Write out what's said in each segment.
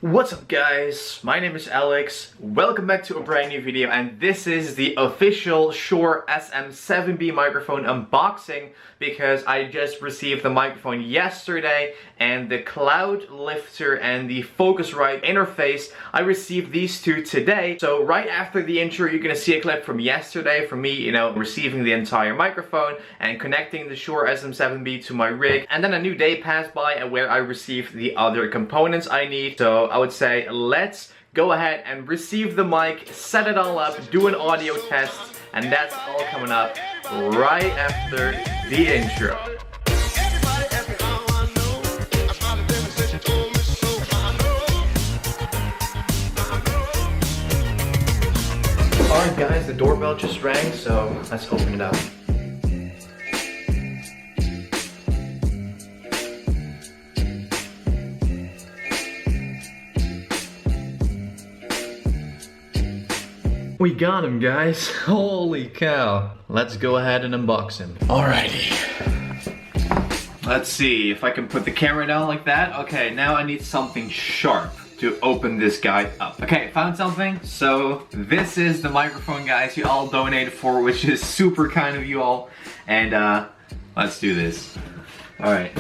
What's up guys, my name is Alex, welcome back to a brand new video, and this is the official Shure SM7B microphone unboxing because I just received the microphone yesterday and the Cloudlifter and the Focusrite interface. I received these two today, so right after the intro you're gonna see a clip from yesterday from me, receiving the entire microphone and connecting the Shure SM7B to my rig, and then a new day passed by where I received the other components I need. So I would say let's go ahead and receive the mic, set it all up, do an audio test, and that's all coming up right after the intro. Alright guys, the doorbell just rang, so let's open it up. We got him, guys. Holy cow. Let's go ahead and unbox him. Alrighty. Let's see if I can put the camera down like that. Okay, now I need something sharp to open this guy up. Okay, found something. So this is the microphone, guys, you all donated for, which is super kind of you all. And let's do this. Alright.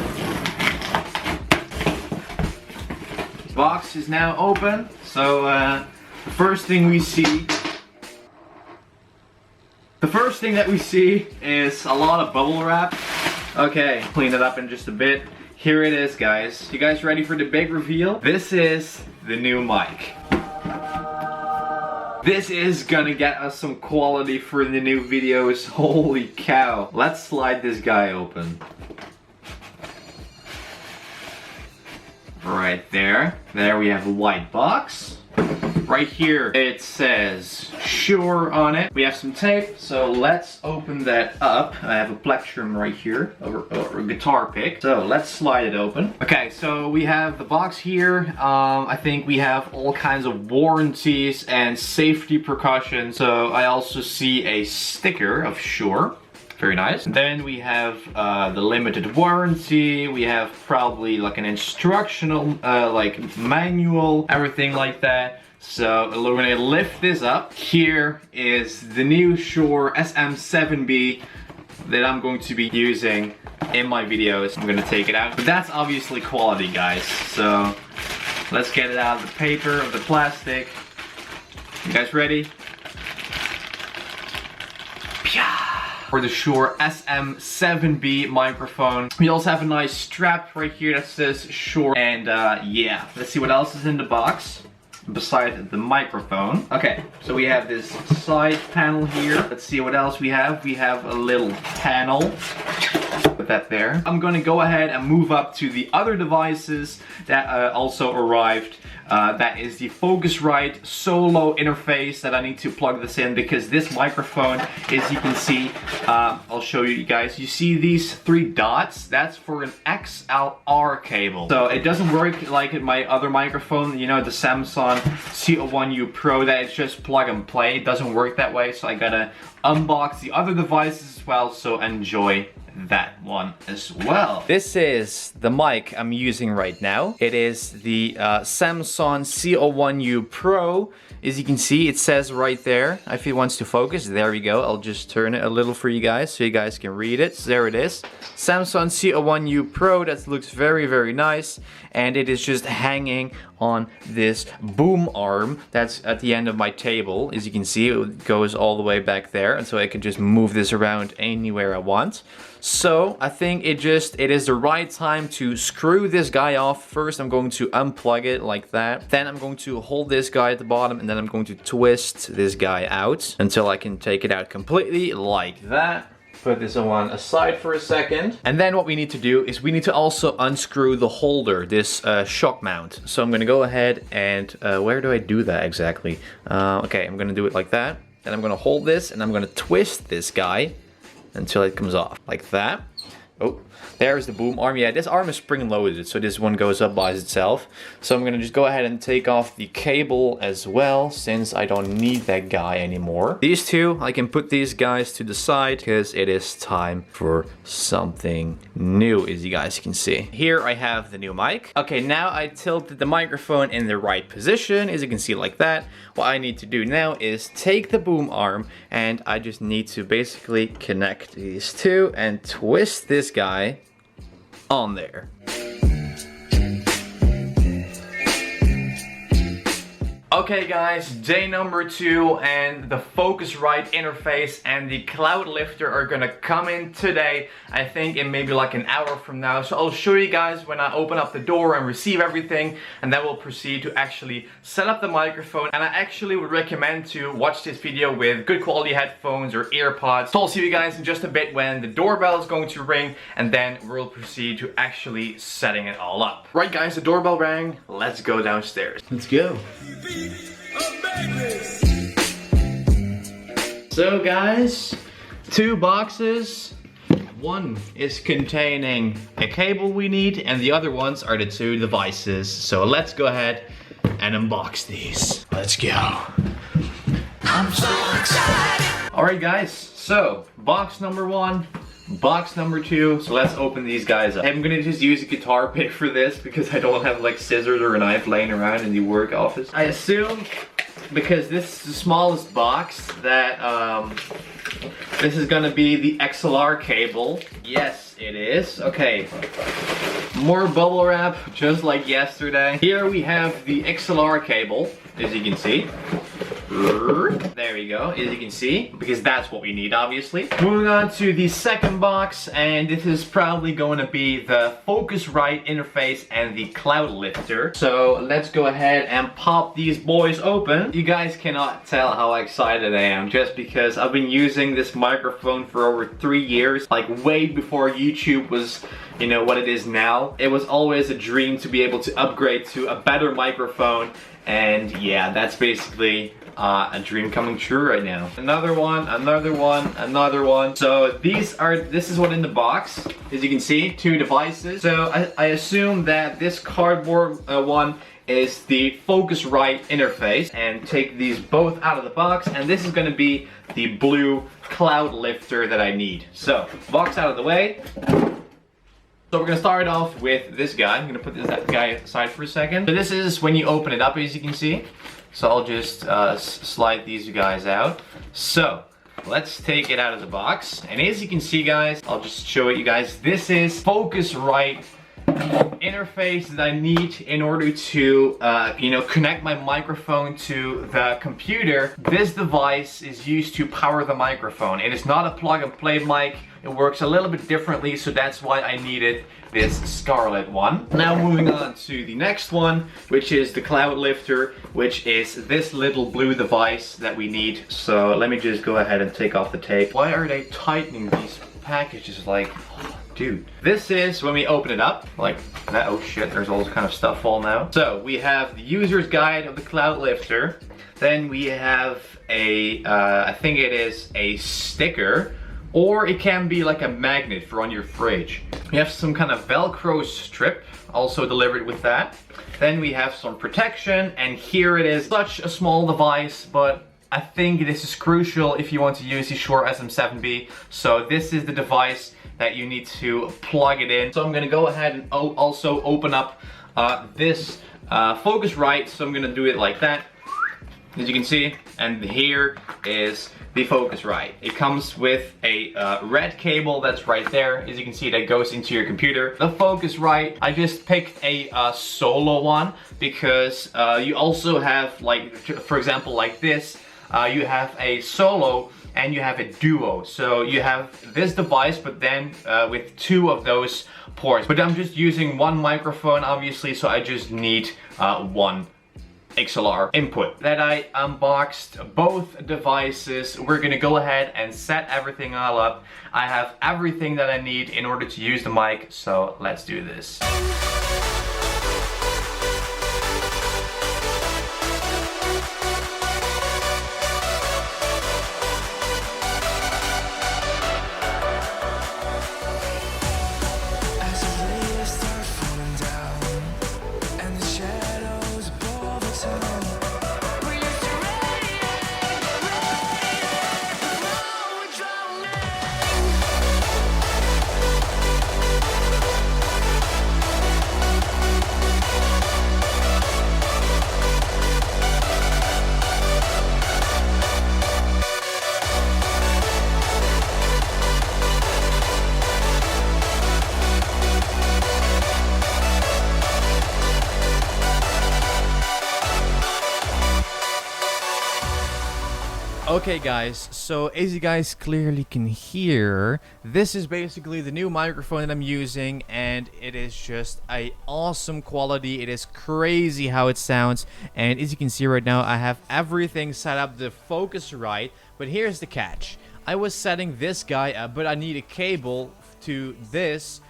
Box is now open. So the first thing that we see is a lot of bubble wrap. Okay, clean it up in just a bit. Here it is, guys. You guys ready for the big reveal? This is the new mic. This is gonna get us some quality for the new videos. Holy cow. Let's slide this guy open. Right there. There we have a white box. Right here it says Shure on it. We have some tape, so let's open that up. I have a plectrum right here, or a guitar pick. So let's slide it open. Okay, so we have the box here. I think we have all kinds of warranties and safety precautions. So I also see a sticker of Shure. Very nice. Then we have the limited warranty. We have probably like an instructional like manual, everything like that. So we're gonna lift this up. Here is the new Shure SM7B that I'm going to be using in my videos. I'm gonna take it out. But that's obviously quality, guys. So let's get it out of the paper, of the plastic. You guys ready? For the Shure SM7B microphone. We also have a nice strap right here that says Shure. And yeah, let's see what else is in the box beside the microphone. Okay, so we have this side panel here. Let's see what else we have. We have a little panel. Put that there. I'm gonna go ahead and move up to the other devices that also arrived. That is the Focusrite Solo interface that I need to plug this in because this microphone, as you can see, I'll show you guys. You see these three dots? That's for an XLR cable. So it doesn't work like in my other microphone, you know, the Samsung CL-1 Pro, that it's just plug and play. It doesn't work that way, so I gotta unbox the other devices as well, so enjoy that one as well. This is the mic I'm using right now. It is the Samsung CL-1 Pro. As you can see, it says right there, if it wants to focus, there we go. I'll just turn it a little for you guys so you guys can read it. So there it is. Samsung CL-1 Pro. That looks very, very nice. And it is just hanging on this boom arm that's at the end of my table. As you can see, it goes all the way back there. And so I can just move this around anywhere I want. So I think it is the right time to screw this guy off. First, I'm going to unplug it like that. Then I'm going to hold this guy at the bottom, and then I'm going to twist this guy out until I can take it out completely like that. Put this one aside for a second. And then what we need to do is we need to also unscrew the holder, this shock mount. So I'm gonna go ahead and, where do I do that exactly? Okay, I'm gonna do it like that. Then I'm gonna hold this and I'm gonna twist this guy until it comes off, like that. Oh, there's the boom arm. Yeah, this arm is spring loaded, so this one goes up by itself. So I'm gonna just go ahead and take off the cable as well, since I don't need that guy anymore. These two, I can put these guys to the side because it is time for something new, as you guys can see. Here I have the new mic. Okay, now I tilted the microphone in the right position, as you can see, like that. What I need to do now is take the boom arm, and I just need to basically connect these two and twist this guy on there. Okay guys, day number 2, and the Focusrite interface and the Cloudlifter are gonna come in today. I think in maybe like an hour from now. So I'll show you guys when I open up the door and receive everything, and then we'll proceed to actually set up the microphone. And I actually would recommend to watch this video with good quality headphones or earpods. So I'll see you guys in just a bit when the doorbell is going to ring, and then we'll proceed to actually setting it all up. Right guys, the doorbell rang. Let's go downstairs. Let's go. So guys, 2 boxes. One is containing a cable we need, and the other ones are the 2 devices. So let's go ahead and unbox these. Let's go. I'm so excited. Alright guys, so box number 1, box number 2. So let's open these guys up. I'm gonna just use a guitar pick for this because I don't have like scissors or a knife laying around in the work office. I assume, because this is the smallest box, that this is gonna be the XLR cable. Yes, it is. Okay. More bubble wrap, just like yesterday. Here we have the XLR cable, as you can see. There we go, as you can see, because that's what we need, obviously. Moving on to the second box, and this is probably going to be the Focusrite interface and the Cloudlifter. So let's go ahead and pop these boys open. You guys cannot tell how excited I am, just because I've been using this microphone for over 3 years, like way before YouTube was, you know, what it is now. It was always a dream to be able to upgrade to a better microphone, and yeah, that's basically a dream coming true right now. Another one, another one, another one. So this is what in the box. As you can see, 2 devices. So I assume that this cardboard one is the Focusrite interface, and take these both out of the box, and this is gonna be the blue Cloudlifter that I need. So, box out of the way. So we're gonna start off with this guy. I'm gonna put this guy aside for a second. So this is when you open it up, as you can see. So I'll just slide these guys out. So let's take it out of the box. And as you can see guys, I'll just show it you guys. This is Focusrite interface that I need in order to you know, connect my microphone to the computer. This device is used to power the microphone. It is not a plug and play mic. It works a little bit differently, so that's why I needed this Scarlett one. Now moving on to the next one, which is the Cloudlifter, which is this little blue device that we need. So let me just go ahead and take off the tape. Why are they tightening these packages like... Dude. This is when we open it up, like that. Oh shit, there's all this kind of stuff falling out. So we have the user's guide of the Cloudlifter. Then we have a, I think it is a sticker, or it can be like a magnet for on your fridge. We have some kind of Velcro strip also delivered with that. Then we have some protection, and here it is. Such a small device, but I think this is crucial if you want to use the Shure SM7B. So this is the device that you need to plug it in. So I'm gonna go ahead and also open up this Focusrite. So I'm gonna do it like that, as you can see. And here is the Focusrite. It comes with a red cable that's right there, as you can see, that goes into your computer. The Focusrite, I just picked a solo one because you also have, like, for example, like this, you have a solo and you have a duo. So you have this device, but then with 2 of those ports. But I'm just using 1 microphone, obviously, so I just need 1 XLR input. That I unboxed both devices. We're gonna go ahead and set everything all up. I have everything that I need in order to use the mic, so let's do this. Okay guys, so as you guys clearly can hear, this is basically the new microphone that I'm using, and it is just a awesome quality. It is crazy how it sounds, and as you can see right now, I have everything set up the Focusrite, but here's the catch. I was setting this guy up, but I need a cable to this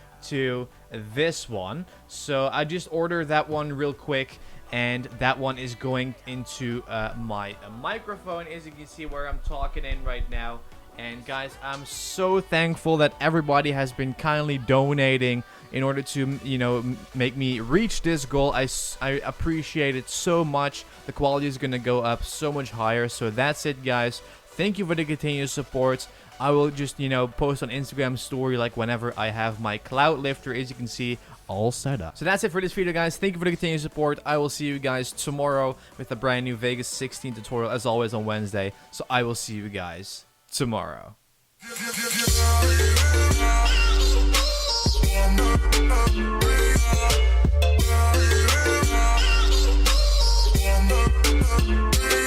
one, so I just ordered that one real quick. And that one is going into my microphone, as you can see where I'm talking in right now. And guys, I'm so thankful that everybody has been kindly donating in order to, you know, make me reach this goal. I appreciate it so much. The quality is going to go up so much higher. So that's it, guys. Thank you for the continued support. I will just, you know, post on Instagram story like whenever I have my Cloudlifter, as you can see, all set up. So that's it for this video, guys. Thank you for the continued support. I will see you guys tomorrow with a brand new Vegas 16 tutorial, as always on Wednesday. So I will see you guys tomorrow. Yeah.